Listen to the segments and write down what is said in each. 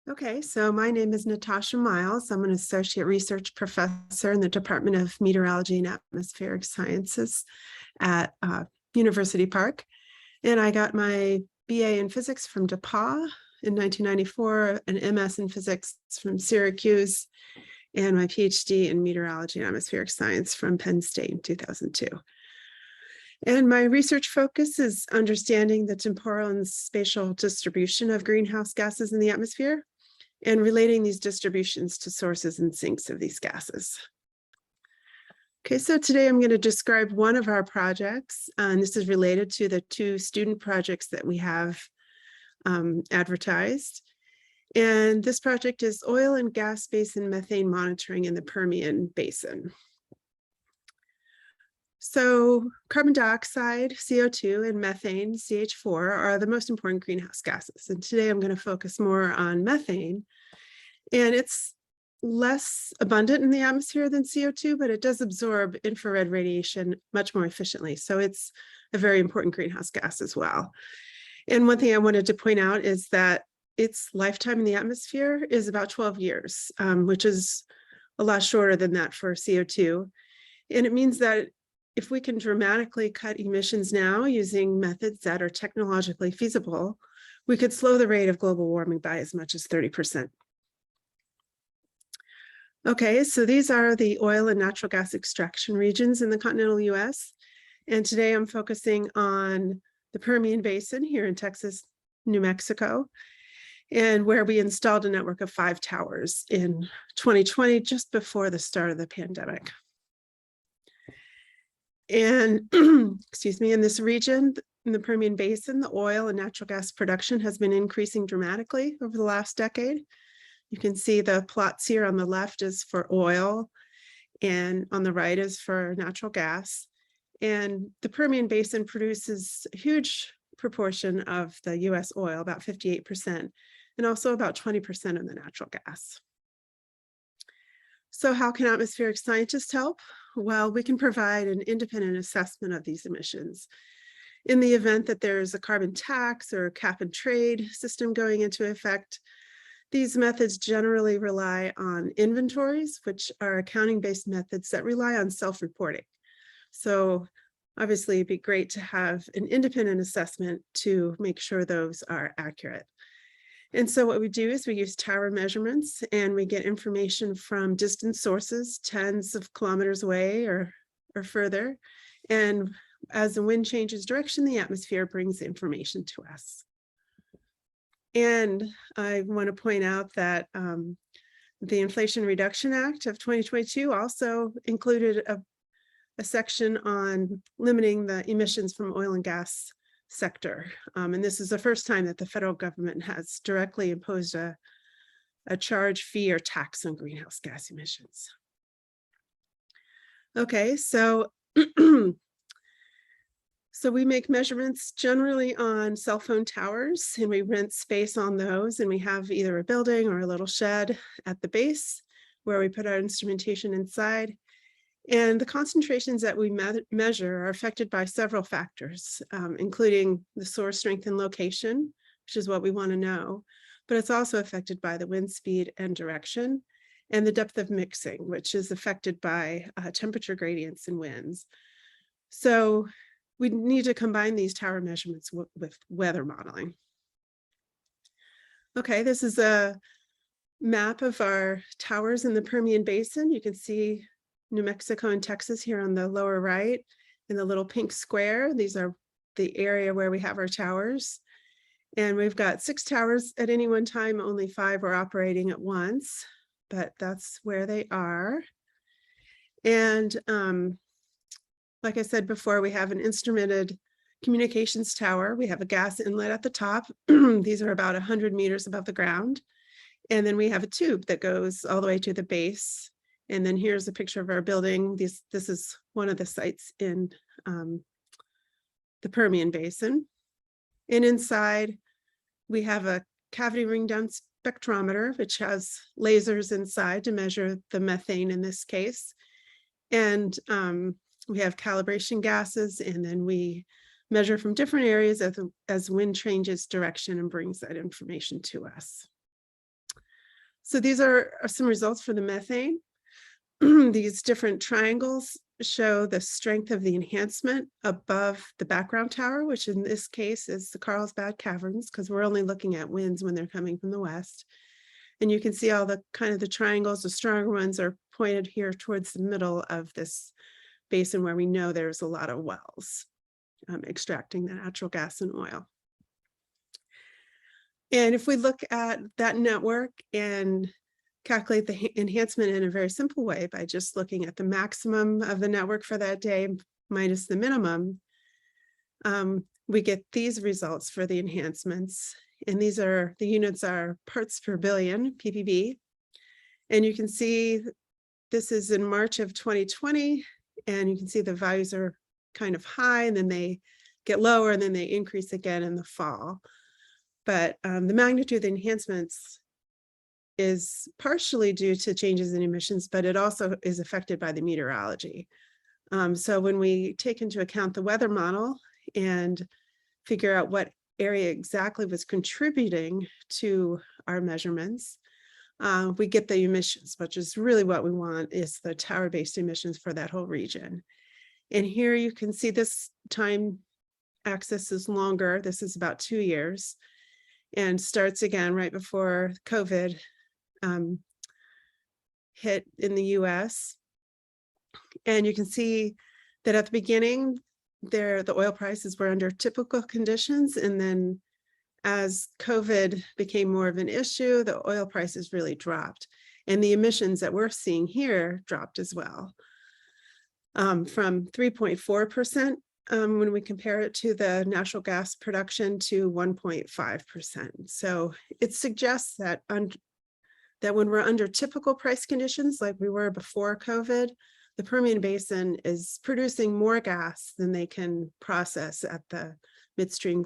Okay, so my name is Natasha Miles. I'm an associate research professor in the Department of Meteorology and Atmospheric Sciences at University Park. And I got my BA in physics from DePauw in 1994, an MS in physics from Syracuse, and my PhD in meteorology and atmospheric science from Penn State in 2002. And my research focus is understanding the temporal and spatial distribution of greenhouse gases in the atmosphere and relating these distributions to sources and sinks of these gases. Okay, so today I'm going to describe one of our projects, and this is related to the two student projects that we have advertised. And this project is oil and gas basin methane monitoring in the Permian Basin. So carbon dioxide, CO2, and methane, CH4, are the most important greenhouse gases. And today I'm going to focus more on methane. And it's less abundant in the atmosphere than CO2, but it does absorb infrared radiation much more efficiently. So it's a very important greenhouse gas as well. And one thing I wanted to point out is that its lifetime in the atmosphere is about 12 years, which is a lot shorter than that for CO2. And it means that if we can dramatically cut emissions now using methods that are technologically feasible, we could slow the rate of global warming by as much as 30%. Okay, so these are the oil and natural gas extraction regions in the continental US. And today I'm focusing on the Permian Basin here in Texas, New Mexico, and where we installed a network of 5 towers in 2020, just before the start of the pandemic. And excuse me, in this region, in the Permian Basin, the oil and natural gas production has been increasing dramatically over the last decade. You can see the plots here on the left is for oil and on the right is for natural gas. And the Permian Basin produces a huge proportion of the US oil, about 58%, and also about 20% of the natural gas. So how can atmospheric scientists help? Well, we can provide an independent assessment of these emissions. In the event that there's a carbon tax or a cap and trade system going into effect, these methods generally rely on inventories, which are accounting-based methods that rely on self-reporting. So obviously, it'd be great to have an independent assessment to make sure those are accurate. And so what we do is we use tower measurements, and we get information from distant sources, tens of kilometers away or further. And as the wind changes direction, the atmosphere brings information to us. And I want to point out that the Inflation Reduction Act of 2022 also included a section on limiting the emissions from oil and gas sector. And this is the first time that the federal government has directly imposed a charge, fee, or tax on greenhouse gas emissions. Okay, so so we make measurements generally on cell phone towers, and we rent space on those, and we have either a building or a little shed at the base where we put our instrumentation inside. And the concentrations that we measure are affected by several factors, including the source strength and location, which is what we want to know, but it's also affected by the wind speed and direction, and the depth of mixing, which is affected by temperature gradients and winds. So we need to combine these tower measurements with weather modeling. Okay, this is a map of our towers in the Permian Basin. You can see New Mexico and Texas here on the lower right in the little pink square. These are the area where we have our towers. And we've got 6 towers at any one time, only 5 are operating at once, but that's where they are. And like I said before, we have an instrumented communications tower. We have a gas inlet at the top. These are about 100 meters above the ground. And then we have a tube that goes all the way to the base. And then here's a picture of our building. This is one of the sites in the Permian Basin. And inside, we have a cavity ring down spectrometer, which has lasers inside to measure the methane in this case. And we have calibration gases, and then we measure from different areas as wind changes direction and brings that information to us. So these are some results for the methane. These different triangles show the strength of the enhancement above the background tower, which in this case is the Carlsbad Caverns, because we're only looking at winds when they're coming from the west. And you can see all the kind of the triangles, the stronger ones are pointed here towards the middle of this basin where we know there's a lot of wells extracting the natural gas and oil. And if we look at that network and calculate the enhancement in a very simple way by just looking at the maximum of the network for that day minus the minimum, we get these results for the enhancements. And these are, the units are parts per billion, ppb. And you can see this is in March of 2020, and you can see the values are kind of high, and then they get lower, and then they increase again in the fall. But the magnitude of the enhancements is partially due to changes in emissions, but it also is affected by the meteorology. So when we take into account the weather model and figure out what area exactly was contributing to our measurements, we get the emissions, which is really what we want, is the tower-based emissions for that whole region. And here you can see this time axis is longer. This is about 2 years and starts again right before COVID hit in the US. And you can see that at the beginning, the oil prices were under typical conditions. And then as COVID became more of an issue, the oil prices really dropped. And the emissions that we're seeing here dropped as well. From 3.4% when we compare it to the natural gas production to 1.5%. So it suggests that that when we're under typical price conditions, like we were before COVID, the Permian Basin is producing more gas than they can process at the midstream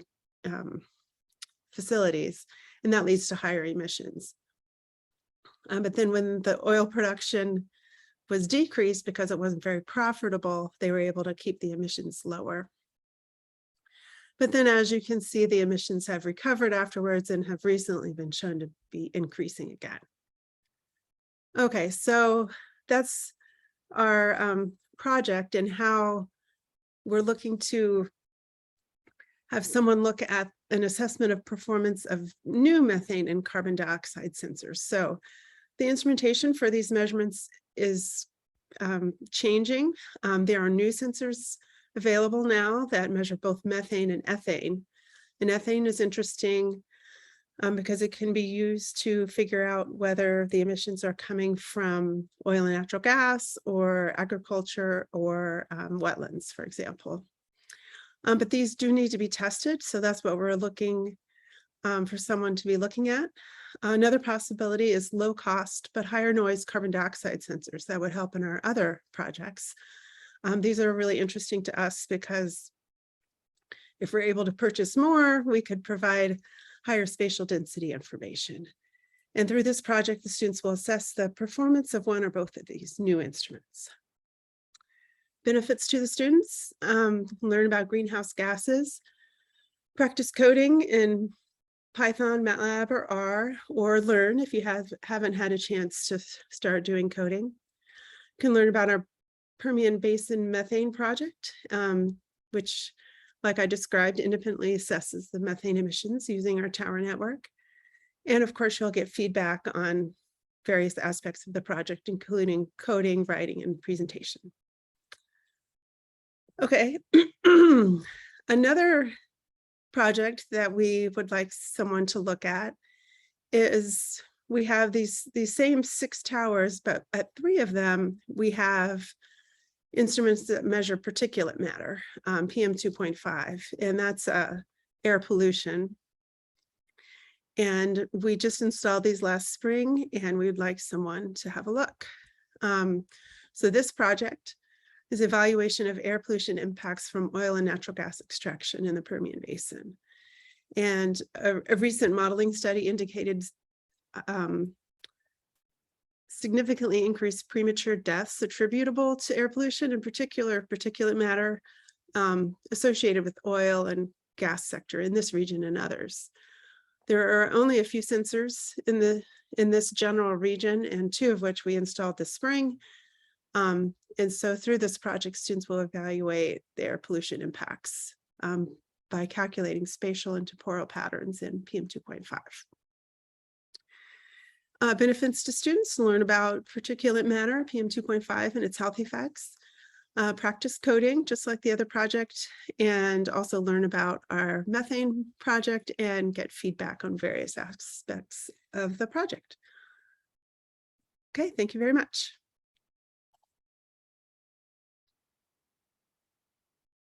facilities, and that leads to higher emissions. But then when the oil production was decreased because it wasn't very profitable, they were able to keep the emissions lower. But then, as you can see, the emissions have recovered afterwards and have recently been shown to be increasing again. Okay, so that's our project and how we're looking to have someone look at an assessment of performance of new methane and carbon dioxide sensors. So the instrumentation for these measurements is changing. There are new sensors available now that measure both methane and ethane. And ethane is interesting because it can be used to figure out whether the emissions are coming from oil and natural gas or agriculture or wetlands, for example. But these do need to be tested. So that's what we're looking for someone to be looking at. Another possibility is low cost, but higher noise carbon dioxide sensors that would help in our other projects. These are really interesting to us because if we're able to purchase more, we could provide higher spatial density information. And through this project, the students will assess the performance of one or both of these new instruments. Benefits to the students, learn about greenhouse gases, practice coding in Python, MATLAB, or R, or learn if you haven't had a chance to start doing coding. You can learn about our Permian Basin methane project, which, like I described, independently assesses the methane emissions using our tower network. And of course, you'll get feedback on various aspects of the project, including coding, writing, and presentation. Okay, another project that we would like someone to look at is we have these same 6 towers, but at 3 of them, we have instruments that measure particulate matter, PM 2.5, and that's air pollution. And we just installed these last spring, and we'd like someone to have a look. So this project is evaluation of air pollution impacts from oil and natural gas extraction in the Permian Basin. And a recent modeling study indicated significantly increased premature deaths attributable to air pollution, in particular particulate matter associated with oil and gas sector in this region and others. There are only a few sensors in this general region, and 2 of which we installed this spring. And so through this project, students will evaluate their pollution impacts by calculating spatial and temporal patterns in PM 2.5. Benefits to students: learn about particulate matter, PM 2.5, and its health effects. Practice coding, just like the other project, and also learn about our methane project and get feedback on various aspects of the project. Okay, thank you very much.